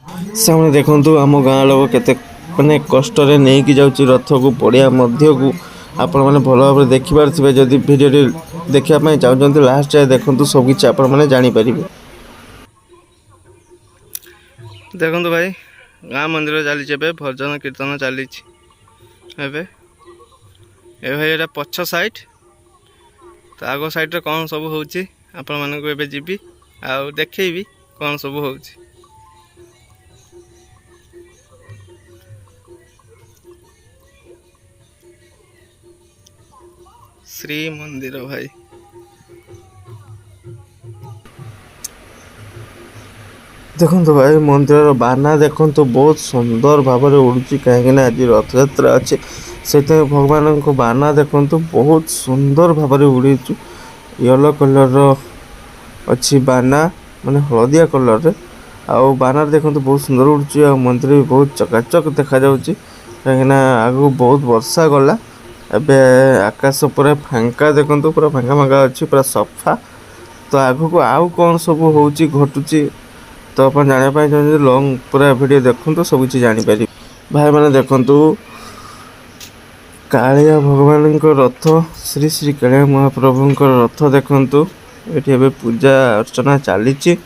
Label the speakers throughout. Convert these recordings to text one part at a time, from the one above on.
Speaker 1: सामने देखंतु आम गाँ लोक केते माने कष्ट नहीं कि जाउची रथ को पड़िया मध्य को आपण माने भल भाव देखि पारथिबे जदि वीडियो देखिया पय चाहउछन्ति लास्ट जाय देखंतु सब किछ आपण माने जानि परिबे।
Speaker 2: देखंतु भाई गाँ मंदिर चली भजन कीर्तन चली भाई एटा पछ साइड तो आग साइड रे कौन सब होउची आपण मानक एबे जीबी आ देखैबी कौन सब होउची। श्री मंदिर भाई
Speaker 1: देखो भाई मंदिर बाना देखो बहुत सुंदर भाव उड़ूची कहीं आज रथ यात्रा अच्छे से भगवान को बाना देखो बहुत सुंदर भाव उड़ीचु येलो कलर अच्छी बाना माने हलदिया कलर रे आउ बाना देखो बहुत सुंदर उड़ूची आ मंदिर भी बहुत चकाचक देखा जाउची कहीं आगु बहुत वर्षा गला एबे आकाश पूरा फांका देखो पूरा फांका फांका अच्छी पूरा सफा तो आगु को आउ कौन सब होउची घटुची तो अपन जानापी चाहिए लंग पूरा वीडियो देखूँ तो सब किसी जापर भाई मैंने देखु कालिया भगवान रथ श्री श्री कालिया महाप्रभु रथ देखु ये पूजा अर्चना चली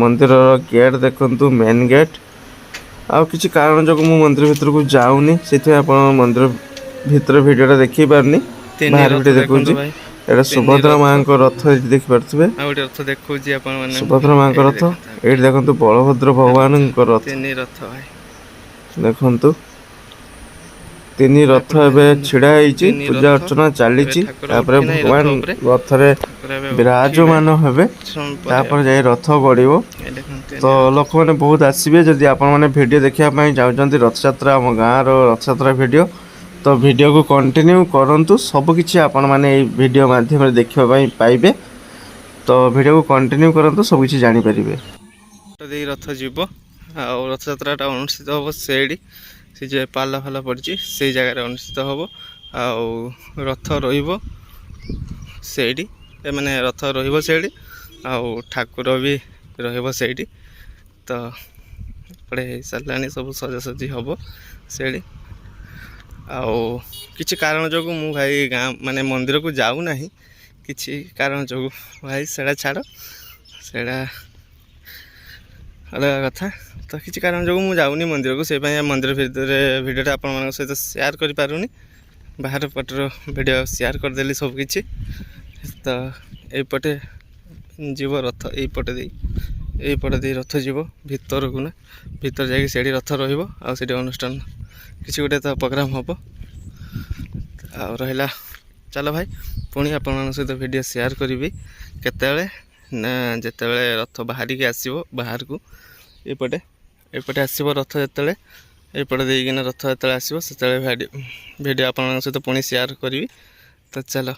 Speaker 1: मंदिर गेट देखु मेन गेट आ किसी कारण जो मु मंदिर भीतर को जाऊनी से मंदिर भीतर वीडियो देखी पारनी बाहर वीडियो देखुची एटा सुभद्रा माँ रथ देख पारे
Speaker 2: रथ देखो
Speaker 1: सुभद्रा माँ रथ ये देखो बलभद्र भगवान रथ देखु तीन रथ एवं छिड़ा पूजा अर्चना चली भगवान रथ विराजमान हेबे जाए रथ गड़ तो लोक मैंने बहुत आसबे जदि आपण मैंने वीडियो देखापी चाहते रथ यात्रा आम गाँव रथ यात्रा वीडियो तो वीडियो को कंटिन्यू करंतु सबकिछि आपण माने वीडियो माध्यम देखिबा पाइबे तो वीडियो को कंटिन्यू करंतु सबकिछि जानि परिबे।
Speaker 2: रथ जीव आ रथ यात्रा अनुष्ठित हम से जे पाला फाला पड़ी से जगह अनुष्ठित हम आ रथ रही माने रथ रही ठाकुर भी रही तो पड़े सारे सब सजासजी हम से आउ किसी कारण जो मु भाई गाँ माने मंदिर को जाऊ ना किसी कारण जो भाई सेड़ा छाड़ सेड़ा अलग कथा तो किसी कारण जो मुझे जाऊनी मंदिर को से मंदिर भीतर वीडियो आप सहित शेयर कर पारुनी बाहर पटर वीडियो शेयर करदेली सबकि तो यपटे जीव रथ यपटे दे रथ जीव भीतर को ना भीतर जाकि से रथ रही अनुष्ठान किसी गोटे तो प्रोग्राम हम आ रहा चलो भाई पुणी आपण सहित वीडियो शेयर करी केतले ना जिते रथ बाहर के आसो बाहर को एपटे आसो रथ जिते एपटे देकिना रथ जो आसो से वीडियो आपण सहित पुणी शेयर करी तो चलो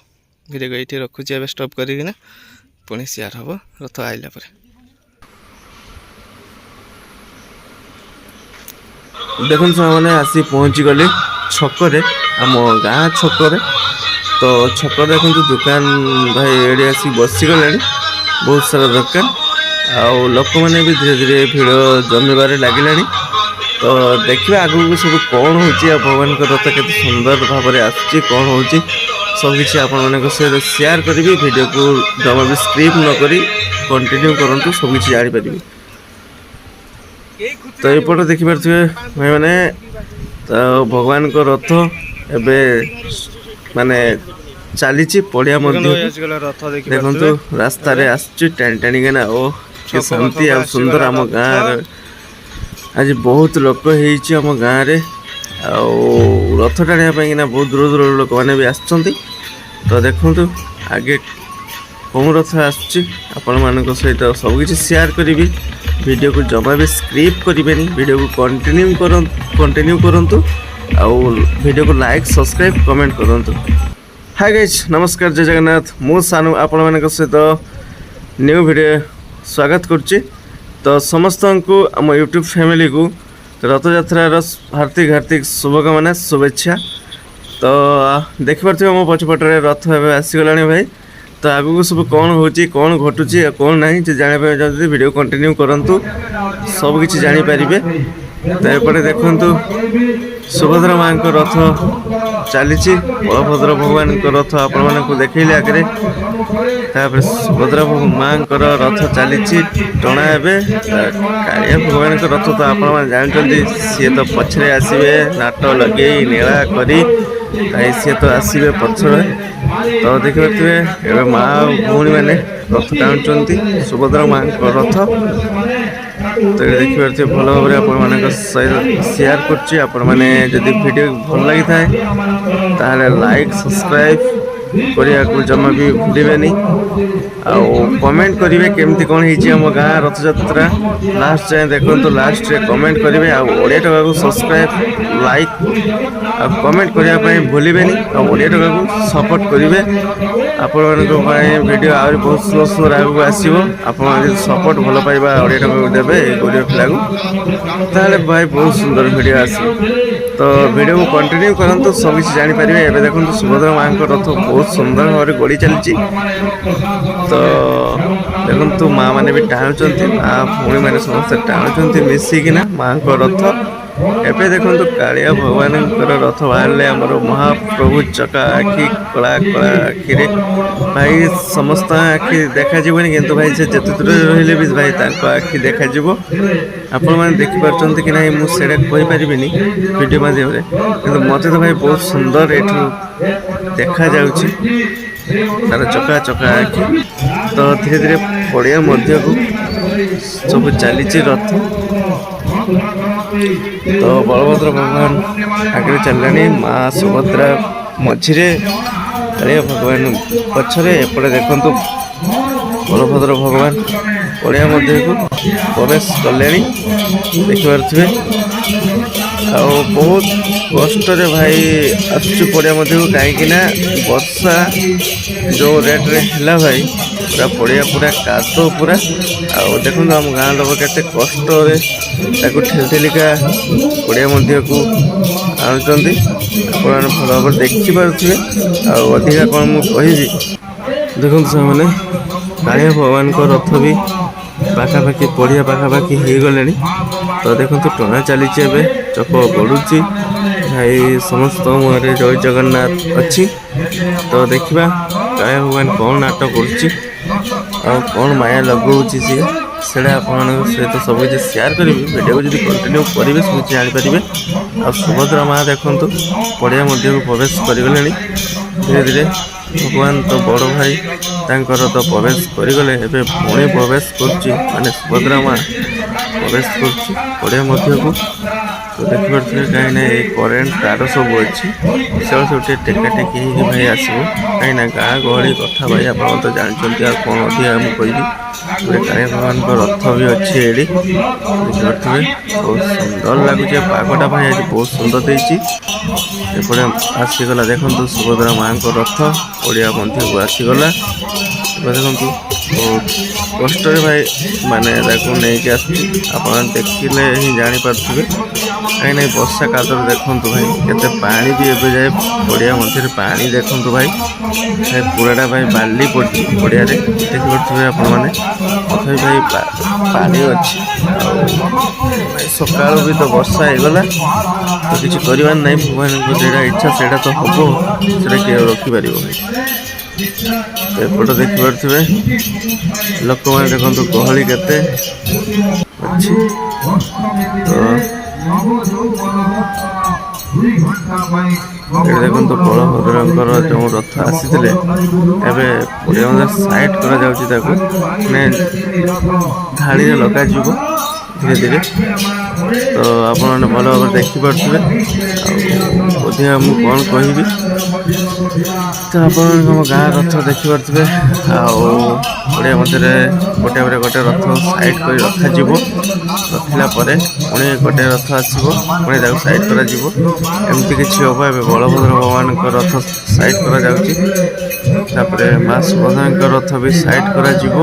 Speaker 2: वीडियो को ये रखुची ए स्टॉप करना पुणी शेयर हम रथ आइला पर
Speaker 1: देखो मैंने आसी पहुँची गली छकरे आम गाँ छकरे तो छक देखो दुकान भाई ये आसी बसीगला बहुत सारा दुकान आउ लोक मैंने भी धीरे धीरे भीड़ जमीबार लगिला तो देखिए आगू सब कौन हो भगवान रथ के सुंदर भाव में आसूँ कौन हो सबकि आपण शेयर करी वीडियो को जमा भी स्क्रिप्ट नक कंटिन्यू करूँ सबकि जापर तो ये देखिपे भाई मैंने तो भगवान को रथ एबे माने चली पड़िया देखो रास्ता रे आसुची टाणी ओ के शांति आ सुंदर आम गाँव आज बहुत लोक आम गाँव रे रथ टाणी बहुत दूर दूर लोक मैंने भी आसुँच तो देखो आगे कौन रथ आसुची आपण मान सहित सबकि शेयर करी वीडियो को जमा भी स्क्रिप्ट करें वीडियो को कंटिन्यू करंतु आउ वीडियो को लाइक सब्सक्राइब कमेंट करंतु। हाय गाइस नमस्कार जय जगन्नाथ मु सानू आपण मान सहित न्यू वीडियो स्वागत करुच्ची तो समस्त को आम यूट्यूब फैमिली को रथ यात्रार हार्दिक हार्दिक शुभकामना शुभेच्छा तो देखिपे मो पछपटे रथ आसीगला भाई तो आगू सब कौन हो कौन घटुची कौन ना जानापी चाहते वीडियो कंटिन्यू करंतु ସବୁକିଛି ଜାଣିପାରିବେ। ତ ଏପଟେ ଦେଖନ୍ତୁ ସୁଭଦ୍ରା ମାଙ୍କ ରଥ ଚାଲିଛି, ବଳଭଦ୍ର ଭଗବାନଙ୍କ ରଥ ଆପଣମାନଙ୍କୁ ଦେଖେଇଲେ ଆଗରେ। ତାପରେ ସୁଭଦ୍ରା ମାଙ୍କର ରଥ ଚାଲିଛି ଟଣା ଏବେ। କାଳିଆ ଭଗବାନଙ୍କ ରଥ ତ ଆପଣମାନେ ଜାଣିଛନ୍ତି, ସିଏ ତ ପଛରେ ଆସିବେ ନାଟ ଲଗେଇ ନୀଳା କରି, ସିଏ ତ ଆସିବେ ପଛରେ। ତ ଦେଖିପାରୁଥିବେ ଏବେ ମା ଆଉ ଭଉଣୀମାନେ ରଥ ଟାଣୁଛନ୍ତି ସୁଭଦ୍ରା ମାଙ୍କ ରଥ। ତ ଦେଖିପାରୁଥିବେ ଭଲ ଭାବରେ ଆପଣମାନଙ୍କ ସହିତ ସେୟାର କରୁଛି। ଆପଣମାନେ ଯଦି ଭିଡ଼ିଓ ଭଲ ଲାଗିଥାଏ ତାହେଲେ ଲାଇକ୍ ସବସ୍କ୍ରାଇବ୍ କରିବାକୁ ଜମା ବି ଭୁଲିବେନି। ଆଉ କମେଣ୍ଟ କରିବେ କେମିତି କ'ଣ ହେଇଛି ଆମ ଗାଁ ରଥଯାତ୍ରା। ଲାଷ୍ଟ ଯାଏଁ ଦେଖନ୍ତୁ, ଲାଷ୍ଟରେ କମେଣ୍ଟ କରିବେ। ଆଉ ଓଡ଼ିଆ ଟୋକାକୁ ସବସ୍କ୍ରାଇବ୍, ଲାଇକ୍ ଆଉ କମେଣ୍ଟ କରିବା ପାଇଁ ଭୁଲିବେନି। ଆଉ ଓଡ଼ିଆ ଟୋକାକୁ ସପୋର୍ଟ କରିବେ। ଆପଣମାନଙ୍କ ପାଇଁ ଭିଡ଼ିଓ ଆହୁରି ବହୁତ ସୁନ୍ଦର ସୁନ୍ଦର ଆଗକୁ ଆସିବ। ଆପଣମାନେ ଯଦି ସପୋର୍ଟ ଭଲ ପାଇବା ଓଡ଼ିଆ ଟୋକାକୁ ଦେବେ ଏଇ ଗରିବ ପିଲାକୁ, ତାହେଲେ ଭାଇ ବହୁତ ସୁନ୍ଦର ଭିଡ଼ିଓ ଆସିବ। ତ ଭିଡ଼ିଓକୁ କଣ୍ଟିନ୍ୟୁ କରନ୍ତୁ, ସବୁକିଛି ଜାଣିପାରିବେ। ଏବେ ଦେଖନ୍ତୁ ସୁଭଦ୍ରା ମାଙ୍କ ରଥ ବହୁତ ସୁନ୍ଦର ଭାବରେ ଗଡ଼ି ଚାଲିଛି। ତ ଦେଖନ୍ତୁ ମା ମାନେ ବି ଟାଣୁଛନ୍ତି, ମା ଭଉଣୀମାନେ ସମସ୍ତେ ଟାଣୁଛନ୍ତି ମିଶିକିନା ମାଙ୍କ ରଥ। ଏବେ ଦେଖନ୍ତୁ କାଳିଆ ଭଗବାନଙ୍କର ରଥ ବାହାରିଲେ ଆମର ମହାପ୍ରଭୁ ଚକା ଆଖି କଳା କଳା ଆଖିରେ ଭାଇ ସମସ୍ତ ଆଖି ଦେଖାଯିବନି, କିନ୍ତୁ ଭାଇ ସେ ଯେତେ ଦୂରରେ ରହିଲେ ବି ଭାଇ ତାଙ୍କ ଆଖି ଦେଖାଯିବ। ଆପଣମାନେ ଦେଖିପାରୁଛନ୍ତି କି ନାହିଁ ମୁଁ ସେଇଟା କହିପାରିବିନି ଭିଡ଼ିଓ ମାଧ୍ୟମରେ, କିନ୍ତୁ ମୋତେ ତ ଭାଇ ବହୁତ ସୁନ୍ଦର ଏଠୁ ଦେଖାଯାଉଛି ତାର ଚକା ଚକା ଆଖି। ତ ଧୀରେ ଧୀରେ ପଡ଼ିଆ ମଧ୍ୟକୁ ସବୁ ଚାଲିଛି ରଥ। ତ ବଳଭଦ୍ର ଭଗବାନ ଆଗରେ ଚାଲିଲାଣି, ମା ସୁଭଦ୍ରା ମଝିରେ, କାଳିଆ ଭଗବାନ ପଛରେ। ଏପଟେ ଦେଖନ୍ତୁ ବଳଭଦ୍ର ଭଗବାନ ପଡ଼ିଆ ମଧ୍ୟକୁ ପ୍ରବେଶ କଲେଣି, ଦେଖିପାରୁଥିବେ। ଆଉ ବହୁତ କଷ୍ଟରେ ଭାଇ ଆସୁଛୁ ପଡ଼ିଆ ମଧ୍ୟକୁ, କାହିଁକିନା ବର୍ଷା ଯେଉଁ ରେଟ୍ରେ ହେଲା ଭାଇ, ପୁରା ପଡ଼ିଆ ପୁରା କାଦୁଅ ପୁରା। ଆଉ ଦେଖନ୍ତୁ ଆମ ଗାଁ ଲୋକ କେତେ କଷ୍ଟରେ ତାକୁ ଠେଲିକା ପଡ଼ିଆ ମଧ୍ୟକୁ ଆଣୁଛନ୍ତି, ଆପଣମାନେ ଭଲ ଭାବରେ ଦେଖିପାରୁଥିବେ। ଆଉ ଅଧିକା କ'ଣ ମୁଁ କହିବି। ଦେଖନ୍ତୁ ସେମାନେ କାଳିଆ ଭଗବାନଙ୍କ ରଥ ବି ପାଖାପାଖି ପଡ଼ିଆ ପାଖାପାଖି ହେଇଗଲେଣି। ତ ଦେଖନ୍ତୁ ଟଣା ଚାଲିଛି, ଏବେ ଚକ ଗଡ଼ୁଛି ଭାଇ, ସମସ୍ତ ମୁହଁରେ ଜୟ ଜଗନ୍ନାଥ ଅଛି। ତ ଦେଖିବା କାଳିଆ ଭଗବାନ କ'ଣ ନାଟ କରୁଛି ଆଉ କ'ଣ ମାୟା ଲଗାଉଛି ସିଏ, ସେଇଟା ଆପଣମାନଙ୍କ ସହିତ ସବୁକିଛି ସେୟାର କରିବି। ଭିଡ଼ିଓକୁ ଯଦି କଣ୍ଟିନ୍ୟୁ କରିବେ ସବୁକିଛି ଜାଣିପାରିବେ। ଆଉ ସୁଭଦ୍ରା ମା ଦେଖନ୍ତୁ ପଡ଼ିଆ ମଧ୍ୟକୁ ପ୍ରବେଶ କରିଗଲେଣି ଧୀରେ ଧୀରେ। ଭଗବାନ ତ ବଡ଼ ଭାଇ, ତାଙ୍କର ତ ପ୍ରବେଶ କରିଗଲେ, ଏବେ ପୁଣି ପ୍ରବେଶ କରୁଛି, ମାନେ ସୁଭଦ୍ରା ମା ପ୍ରବେଶ କରୁଛି ପଡ଼ିଆ ମଧ୍ୟକୁ। ତ ଦେଖିପାରୁଥିବେ କାହିଁକିନା ଏଇ କରେଣ୍ଟ ତାର ସବୁ ଅଛି, ସେଗୁଡ଼ା ସବୁ ଟିକେ ଟେକା ଟେକି ହେଇକି ଭାଇ ଆସିବ, କାହିଁକିନା ଗାଁ ଗହଳି କଥା ଭାଇ ଆପଣ ତ ଜାଣିଛନ୍ତି। ଆଉ କ'ଣ ଅଧିକା ମୁଁ କହିବି। ଗୋଟେ କାଳିଆ ଭଗବାନଙ୍କ ରଥ ବି ଅଛି ଏଇଠି, ଦେଖିପାରୁଥିବେ ବହୁତ ସୁନ୍ଦର ଲାଗୁଛି। ପାଗଟା ଭାଇ ଆଜି ବହୁତ ସୁନ୍ଦର ଦେଇଛି। ଏପଟେ ଆସିଗଲା ଦେଖନ୍ତୁ ସୁଭଦ୍ରା ମାଙ୍କ ରଥ ପଡ଼ିଆ ମଧ୍ୟକୁ ଆସିଗଲା। ଏବେ ଦେଖନ୍ତୁ ବହୁତ କଷ୍ଟରେ ଭାଇ ମାନେ ତାକୁ ନେଇକି ଆସୁଛି, ଆପଣ ଦେଖିଲେ ହିଁ ଜାଣିପାରୁଥିବେ। କାହିଁକିନା ଏ ବର୍ଷା କାଦରେ ଦେଖନ୍ତୁ ଭାଇ କେତେ ପାଣି ବି ଏବେ ଯାଏ ପଡ଼ିଆ ମଧ୍ୟରେ ପାଣି ଦେଖନ୍ତୁ ଭାଇ, ପୁରାଟା ଭାଇ ବାଲି ପଡ଼ିଛି ପଡ଼ିଆରେ, ଦେଖିପାରୁଥିବେ ଆପଣମାନେ। ତଥାପି ଭାଇ ପାଣି ଅଛି। ଆଉ ସକାଳୁ ବି ତ ବର୍ଷା ହେଇଗଲା, ତ କିଛି କରିବାର ନାହିଁ। ଭଗବାନଙ୍କ ଯେଉଁଟା ଇଚ୍ଛା ସେଇଟା ତ ହେବ, ସେଇଟା କିଏ ରଖିପାରିବ। ଏପଟ ଦେଖିପାରୁଥିବେ ଲୋକମାନେ ଦେଖନ୍ତୁ ଗହଳି କେତେ ଅଛି। ତ ଏଠି ଦେଖନ୍ତୁ ବଳଭଦ୍ରଙ୍କର ଯେଉଁ ରଥ ଆସିଥିଲେ ଏବେ ପଡ଼ିଆ ମଧ୍ୟ ସାଇଡ଼୍ କରାଯାଉଛି, ତାକୁ ମାନେ ଧାଡ଼ିରେ ଲଗାଯିବ ଧୀରେ ଧୀରେ। ତ ଆପଣମାନେ ଭଲ ଭାବରେ ଦେଖିପାରୁଥିବେ। ଆଉ ଅଧିକା ମୁଁ କ'ଣ କହିବି। ତ ଆପଣମାନେ ଆମ ଗାଁ ରଥ ଦେଖିପାରୁଥିବେ। ଆଉ ପଡ଼ିଆ ମଧ୍ୟରେ ଗୋଟେ ପରେ ଗୋଟେ ରଥ ସାଇଡ଼୍ କରି ରଖାଯିବ। ରଖିଲା ପରେ ପୁଣି ଗୋଟେ ରଥ ଆସିବ, ପୁଣି ତାକୁ ସାଇଡ଼୍ କରାଯିବ। ଏମିତି କିଛି ହେବ। ଏବେ ବଳଭଦ୍ର ଭଗବାନଙ୍କ ରଥ ସାଇଡ଼୍ କରାଯାଉଛି, ତାପରେ ମା ସୁଭଦ୍ରାଙ୍କ ରଥ ବି ସାଇଡ଼୍ କରାଯିବ।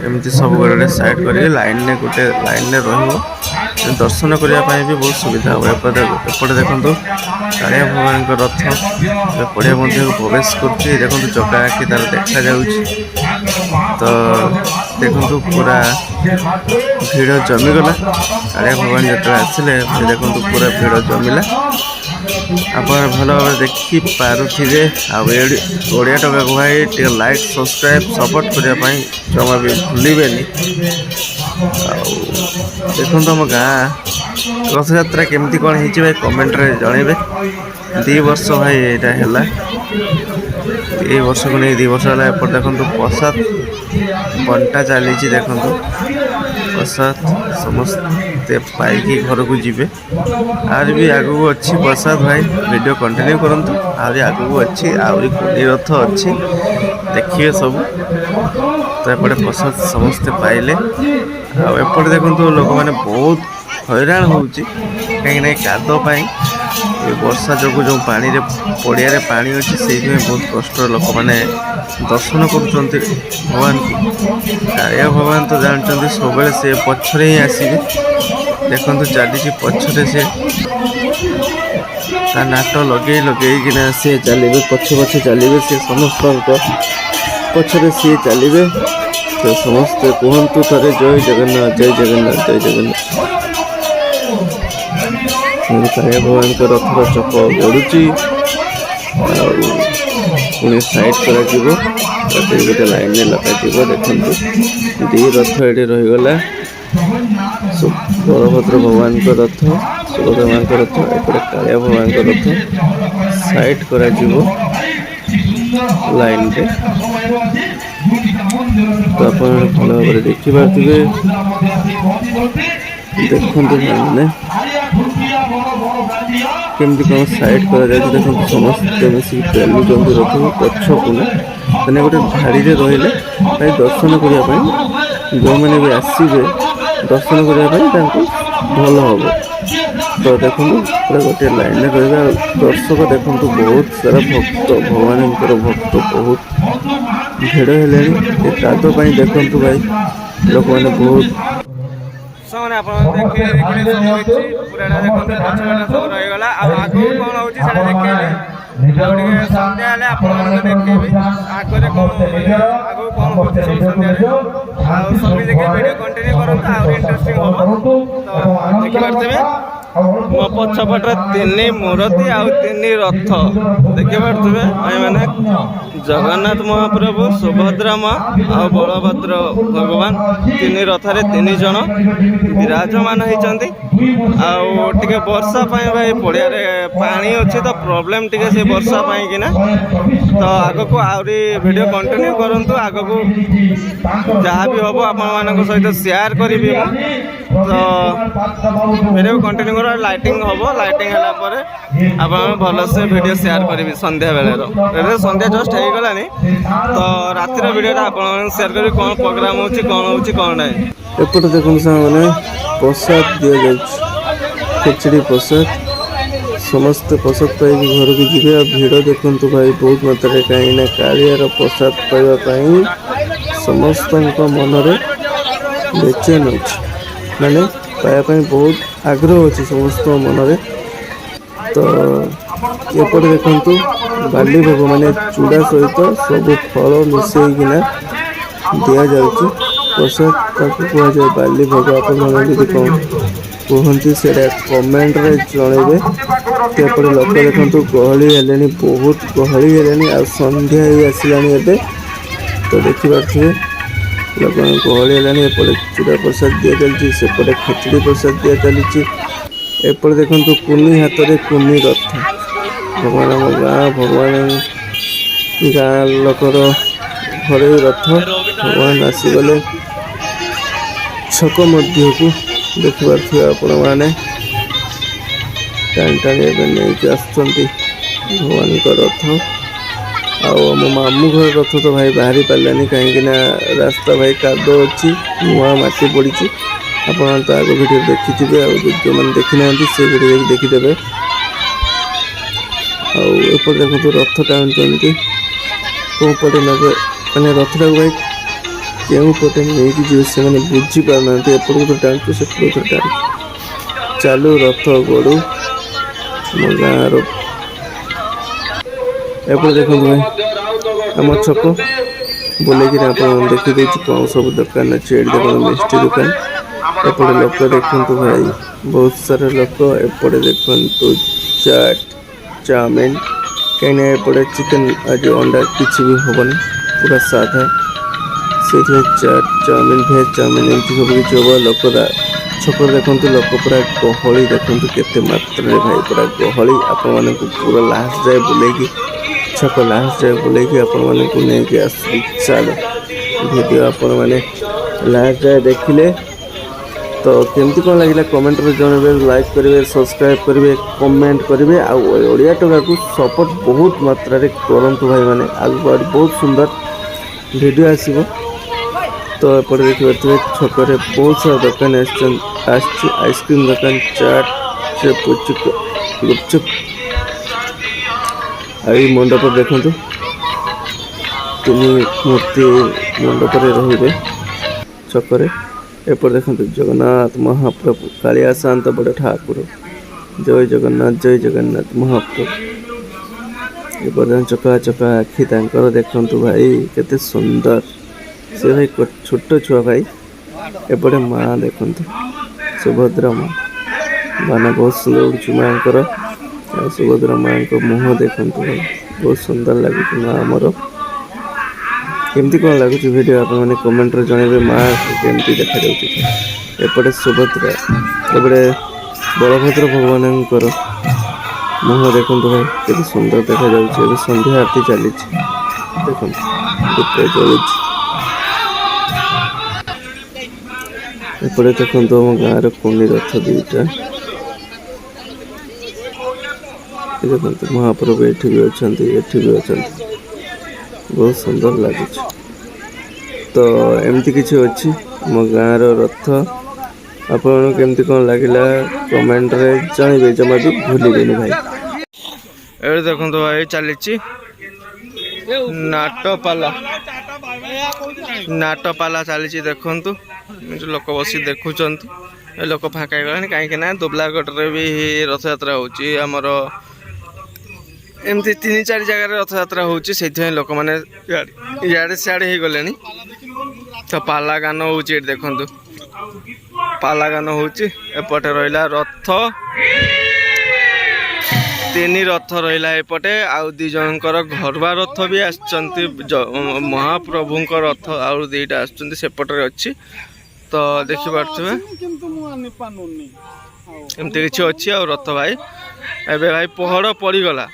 Speaker 1: ଏମିତି ସବୁ ଗୋଟେ ସାଇଡ଼୍ କରିକି ଗୋଟେ ଲାଇନ୍ରେ ରହିବ। ଦର୍ଶନ କରିବା ପାଇଁ ବି ବହୁତ ସୁବିଧା ହେବ। ଏପଟେ ଦେଖନ୍ତୁ କାଳିଆ ଭଗବାନଙ୍କ ରଥ ପଡ଼ିଆ ମଧ୍ୟକୁ ପ୍ରବେଶ କରୁଛି। ଦେଖନ୍ତୁ ଚକା ଆଖି ତାର ଦେଖାଯାଉଛି। ତ ଦେଖନ୍ତୁ ପୁରା ଭିଡ଼ ଜମିଗଲା। କାଳିଆ ଭଗବାନ ଯେତେବେଳେ ଆସିଲେ ଦେଖନ୍ତୁ ପୁରା ଭିଡ଼ ଜମିଲା। ଆପଣ ଭଲ ଭାବରେ ଦେଖିପାରୁଥିବେ। ଆଉ ଓଡ଼ିଆ ଟୋକାକୁ ଭାଇ ଟିକେ ଲାଇକ୍ ସବସ୍କ୍ରାଇବ୍ ସପୋର୍ଟ କରିବା ପାଇଁ ଜମା ବି ଭୁଲିବେନି। ଆଉ ଦେଖନ୍ତୁ ଆମ ଗାଁ ରଥଯାତ୍ରା କେମିତି କ'ଣ ହେଇଛି ଭାଇ କମେଣ୍ଟରେ ଜଣେଇବେ। 2 ବର୍ଷ ଭାଇ ଏଇଟା ହେଲା, 2 ବର୍ଷକୁ ନେଇ 2 ବର୍ଷ ହେଲା। ଏପଟେ ଦେଖନ୍ତୁ ପ୍ରସାଦ ବଣ୍ଟା ଚାଲିଛି। ଦେଖନ୍ତୁ ପ୍ରସାଦ ସମସ୍ତେ ପାଇକି ଘରକୁ ଯିବେ। ଆହୁରି ବି ଆଗକୁ ଅଛି ପ୍ରସାଦ ଭାଇ, ଭିଡ଼ିଓ କଣ୍ଟିନ୍ୟୁ କରନ୍ତୁ। ଆହୁରି ଆଗକୁ ଅଛି, ଆହୁରି କୁନି ରଥ ଅଛି, ଦେଖିବେ ସବୁ। ତ ଏପଟେ ପ୍ରସାଦ ସମସ୍ତେ ପାଇଲେ। ଆଉ ଏପଟେ ଦେଖନ୍ତୁ ଲୋକମାନେ ବହୁତ ହଇରାଣ ହେଉଛି, କାହିଁକିନା ଏ କାଦୁଅ ପାଇଁ, ଏ ବର୍ଷା ଯୋଗୁଁ ଯେଉଁ ପାଣିରେ ପଡ଼ିଆରେ ପାଣି ଅଛି, ସେଇଥିପାଇଁ ବହୁତ କଷ୍ଟରେ ଲୋକମାନେ ଦର୍ଶନ କରୁଛନ୍ତି ଭଗବାନଙ୍କୁ। କାଳିଆ ଭଗବାନ ତ ଜାଣିଛନ୍ତି ସବୁବେଳେ ସେ ପଛରେ ହିଁ ଆସିବେ। ଦେଖନ୍ତୁ ଚାଲିଛି ପଛରେ, ସେ ତା ନାଟ ଲଗେଇକିନା ସେ ଚାଲିବେ, ପଛେ ଚାଲିବେ। ସେ ସମସ୍ତଙ୍କ ପଛରେ ସିଏ ଚାଲିବେ। ତ ସମସ୍ତେ କୁହନ୍ତୁ ଥରେ ଜୟ ଜଗନ୍ନାଥ, ଜୟ ଜଗନ୍ନାଥ, ଜୟ ଜଗନ୍ନାଥ। କାଳିଆ ଭଗବାନଙ୍କ ରଥର ଚକ ଗଡ଼ୁଛି, ଆଉ ପୁଣି ସାଇଡ଼୍ କରାଯିବ। ଗୋଟେ ଲାଇନରେ ଲଗାଯିବ। ଦେଖନ୍ତୁ 2 ରଥ ଏଠି ରହିଗଲା। ବଳଭଦ୍ର ଭଗବାନଙ୍କ ରଥ, ସୁଭଦ୍ରା ମାଙ୍କ ରଥ, ଏପଟେ କାଳିଆ ଭଗବାନଙ୍କ ରଥ ସାଇଡ଼୍ କରାଯିବ ଲାଇନରେ। ତ ଆପଣ ଭଲ ଭାବରେ ଦେଖିପାରୁଥିବେ। ଦେଖନ୍ତୁ ମାନେ କେମିତି କ'ଣ ସାଇଡ଼୍ କରାଯାଉଛି। ଦେଖନ୍ତୁ ସମସ୍ତେ ମିଶିକି ପେଲୁଛନ୍ତି ରଥକୁ ପଛକୁ ନା, ମାନେ ଗୋଟେ ଧାଡ଼ିରେ ରହିଲେ ଭାଇ ଦର୍ଶନ କରିବା ପାଇଁ, ଯେଉଁମାନେ ବି ଆସିବେ ଦର୍ଶନ କରିବା ପାଇଁ ତାଙ୍କୁ ଭଲ ହେବ। ତ ଦେଖନ୍ତୁ ପୁରା ଗୋଟିଏ ଲାଇନରେ ରହିବେ। ଆଉ ଦର୍ଶକ ଦେଖନ୍ତୁ ବହୁତ ସାରା ଭକ୍ତ, ଭଗବାନଙ୍କର ଭକ୍ତ ବହୁତ ଭିଡ଼ ହେଲେଣି। ଏ କାଦୁଅ ପାଇଁ ଦେଖନ୍ତୁ ଭାଇ ଲୋକମାନେ ବହୁତ
Speaker 2: ସେମାନେ ଆପଣ ଦେଖିଲେ ସବୁ କିଛି ପୁରାଟା ଦେଖନ୍ତୁ ପଛପଟା ସବୁ ରହିଗଲା। ଆଉ ଆଗକୁ କ'ଣ ହେଉଛି ସେଇଟା ଦେଖେଇବି, ଆଉ ଟିକେ ସନ୍ଧ୍ୟା ହେଲେ ଆପଣମାନଙ୍କୁ ଦେଖେଇବି ଆଗରେ କ'ଣ, ଆଗକୁ କ'ଣ ହେଉଛି ସବୁ ସନ୍ଧ୍ୟାରେ। ଆଉ ସବୁ ଦେଖି ଭିଡ଼ିଓ କଣ୍ଟିନ୍ୟୁ କରନ୍ତୁ, ଆହୁରି ଇଣ୍ଟରେଷ୍ଟିଂ ହେବ। ତ ଦେଖିପାରୁଥିବେ ମୋ ପଛପଟରେ 3 ମୂର୍ତ୍ତି ଆଉ 3 ରଥ ଦେଖିପାରୁଥିବେ ଭାଇମାନେ। ଜଗନ୍ନାଥ ମହାପ୍ରଭୁ, ସୁଭଦ୍ରା ମା ଆଉ ବଳଭଦ୍ର ଭଗବାନ 3 ରଥରେ 3 ଜଣ ବିରାଜମାନ ହେଇଛନ୍ତି। ଆଉ ଟିକେ ବର୍ଷା ପାଇଁ ଭାଇ ପଡ଼ିଆରେ ପାଣି ଅଛି, ତ ପ୍ରୋବ୍ଲେମ୍ ଟିକେ ସେ ବର୍ଷା ପାଇଁକିନା। ତ ଆଗକୁ ଆହୁରି ଭିଡ଼ିଓ କଣ୍ଟିନ୍ୟୁ କରନ୍ତୁ। ଆଗକୁ ଯାହା ବି ହେବ ଆପଣମାନଙ୍କ ସହିତ ସେୟାର କରିବି ମୁଁ। ତ ଭିଡ଼ିଓ କଣ୍ଟିନ୍ୟୁ କର। ଲାଇଟିଂ ହେବ, ଲାଇଟିଂ ହେଲା ପରେ ଆପଣମାନେ ଭଲସେ ଭିଡ଼ିଓ ସେୟାର କରିବି ସନ୍ଧ୍ୟା ବେଳର। ଏବେ ସନ୍ଧ୍ୟା ଜଷ୍ଟ ହେଇଗଲାଣି, ତ ରାତିର ଭିଡ଼ିଓଟା ଆପଣମାନଙ୍କୁ ସେୟାର କରିବି, କ'ଣ ପ୍ରୋଗ୍ରାମ୍ ହେଉଛି, କ'ଣ ହେଉଛି, କ'ଣ ନାହିଁ।
Speaker 1: ଏପଟେ ଦେଖନ୍ତୁ ସାଙ୍ଗମାନେ ପ୍ରସାଦ ଦିଆଯାଉଛି, ଖେଚଡ଼ି ପ୍ରସାଦ। ସମସ୍ତେ ପ୍ରସାଦ ପାଇକି ଘରକୁ ଯିବେ। ଆଉ ଭିଡ଼ ଦେଖନ୍ତୁ ଭାଇ ବହୁତ ମାତ୍ରାରେ, କାହିଁକିନା କାଳିଆର ପ୍ରସାଦ ପାଇବା ପାଇଁ ସମସ୍ତଙ୍କ ମନରେ ବେଚେନ ଅଛି, ମାନେ ପାଇବା ପାଇଁ ବହୁତ ଆଗ୍ରହ ଅଛି ସମସ୍ତଙ୍କ ମନରେ। ତ ଏପଟେ ଦେଖନ୍ତୁ ବାଲି ଭୋଗ, ମାନେ ଚୁଡ଼ା ସହିତ ସବୁ ଫଳ ମିଶାଇକିନା ଦିଆଯାଉଛି ପ୍ରସାଦ। ତାକୁ କୁହାଯାଏ ବାଲି ଭୋଗ। ଆପଣମାନେ ଯଦି କ'ଣ କୁହନ୍ତି ସେଇଟା କମେଣ୍ଟରେ ଜଣାଇବେ। ଏପଟେ ଲୋକ ଦେଖନ୍ତୁ ଗହଳି ହେଲେଣି, ବହୁତ ଗହଳି ହେଲେଣି। ଆଉ ସନ୍ଧ୍ୟା ହେଇ ଆସିଲାଣି ଏବେ, ତ ଦେଖିପାରୁଥିବେ ଲୋକମାନେ ଗହଳି ହେଲାଣି। ଏପଟେ ଚୁଡ଼ା ପ୍ରସାଦ ଦିଆଚାଲିଛି, ସେପଟେ ଖେଚଡ଼ି ପ୍ରସାଦ ଦିଆଚାଲିଛି। ଏପଟେ ଦେଖନ୍ତୁ କୁନି ହାତରେ କୁନି ରଥ। ଭଗବାନ ଆମ ଭଗବାନ ଗାଁ ଲୋକର ଘରୋଇ ରଥ। ଭଗବାନ ଆସିଗଲେ ଛକ ମଧ୍ୟକୁ। ଦେଖିପାରୁଥିବେ ଆପଣମାନେ ଟାଣି ଏବେ ନେଇକି ଆସୁଛନ୍ତି ଭଗବାନଙ୍କ ରଥ। ଆଉ ଆମ ମାମୁଁ ଘର ରଥ ତ ଭାଇ ବାହାରି ପାରିଲାନି, କାହିଁକିନା ରାସ୍ତା ଭାଇ କାଦୁଅ ଅଛି, ନୂଆ ମାଟି ପଡ଼ିଛି। ଆପଣମାନେ ତ ଆଗ ଭିଡ଼ିଓ ଦେଖିଥିବେ, ଆଉ ଯେଉଁମାନେ ଦେଖିନାହାନ୍ତି ସେ ଭିଡ଼ିଓ ଦେଖିଦେବେ। ଆଉ ଏପଟେ ଦେଖନ୍ତୁ ରଥ ଟାଣୁଛନ୍ତି, କେଉଁ ପଟେ ନେବେ, ମାନେ ରଥଟାକୁ ଭାଇ କେଉଁ ପଟେ ନେଇକି ଯିବେ ସେମାନେ ବୁଝିପାରୁନାହାନ୍ତି। ଏପଟକୁ ତ ଟାଣୁଛୁ, ସେପଟକୁ ତ ଟାଣୁଛୁ। ଚାଲୁ ରଥ ଗଡ଼ୁ ଆମ ଗାଁର। ଏପଟେ ଦେଖନ୍ତୁ ଭାଇ ଆମ ଛକ, बुलेकिन आप देखिए कौन सब दुकान अच्छे ये देखो मिष्टी दुकान एपटे लोक देखु भाई बहुत सारा लोक एपटे देखु चाट चाउमिन कहीं एपटे चिकेन आज अंडा किसी भी हेनी पूरा साधा से चाट चाउमिन भेज चाउमिन एमती सब किसी हम लोक छक देखु लोक पूरा गहली देखु केते मात्रा भाई पूरा गहली आपण पूरा लास्ट जाए बुलेकी छक लास्ट जाए बुलेकी आपण नहीं आसुची चल वीडियो आपण मैंने लास्ट जाए देखिले तो केमती कौन लगे कमेंट रे जनइबे लाइक करेंगे सब्सक्राइब करेंगे कमेंट करेंगे आड़िया टका को सपोर्ट बहुत मात्रा रे करंतु भाई माने आगु बहुत सुंदर वीडियो आसीबो तो एपटे देखिए छकरे बहुत सारा दुकान आइसक्रीम दुकान चाट से पुचुक गुपचुप आई मंडप देखु तीन मूर्ति मंडप रे छकरे एपट देखो जगन्नाथ महाप्रभु कालिया शांत बड़ ठाकुर जय जगन्नाथ महाप्रभु एपट चका चका आखि तांकर देखंतु भाई केते सुंदर से भाई छोट छुआ भाई एपटे माँ देखंतु सुभद्रा माँ माना बहुत सुंदर उड़ू माँ सुभद्रा माँ को मुँह देखंतु भाई बहुत सुंदर लगे माँ आमर केमती कौन लगुच वीडियो आप मैंने कमेंट रे जनइबे माँ केमती देखा जाउछि एपटे सुभद्रा एपटे बलभद्र भगवान मुँह देखु भाई केते सुंदर देखा जाउछि संध्या आरती चली देखो दीप जलुछि एपटे देखो आम गाँव कुंडी रथ दुईटा देखो महाप्रभु एठी भी अच्छा बहुत सुंदर लगे तो एमती किसी अच्छी मो गाँव रथ आपन केमती कौन लगिला कमेंट रे जानइबे जमा भी भूलिबेनी भाई
Speaker 2: ए देखो भाई चली नाटपाला चली देखु लोक बस देखुं लोक फाँका कहीं दुबलागढ़ भी रथ यात्रा होमर एमती 3-4 जगह रथ यात्रा होची लोक मैंने इे सियाड़े हो गले तो पाला गान हो देखु पाला गान होपटे रहा रथ 3 रथ रहा एपटे आउ 2 जनकर घरवा रथ भी आसचंती महाप्रभु रथ आउ 2टा आसपटे अच्छी तो देखी पारे एमती किसी अच्छी आ रथ भाई एबे भाई पहड़ पड़गला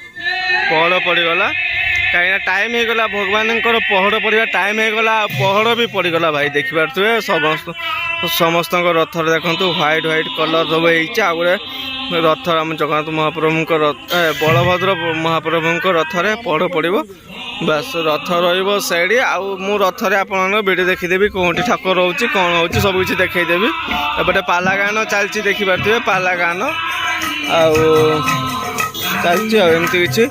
Speaker 2: कहीं टाइम हो गला भगवान पहड़ पड़ा टाइम हो गला पहड़ भी पड़गला भाई देखी पारे समस्त रथ देखु व्हाइट कलर सब होते रथ आम जगन्नाथ महाप्रभु रथ बलभद्र महाप्रभु रथ पहड़ पड़ो बस रथ रही आउ मु रथ आप वीडियो देखीदेवी कौटी ठाकुर रोचे कौन हो सब किसी देखईदेवी एपटे पाला गान चलती देखी पारे पाला गान आउ चलती एमती किसी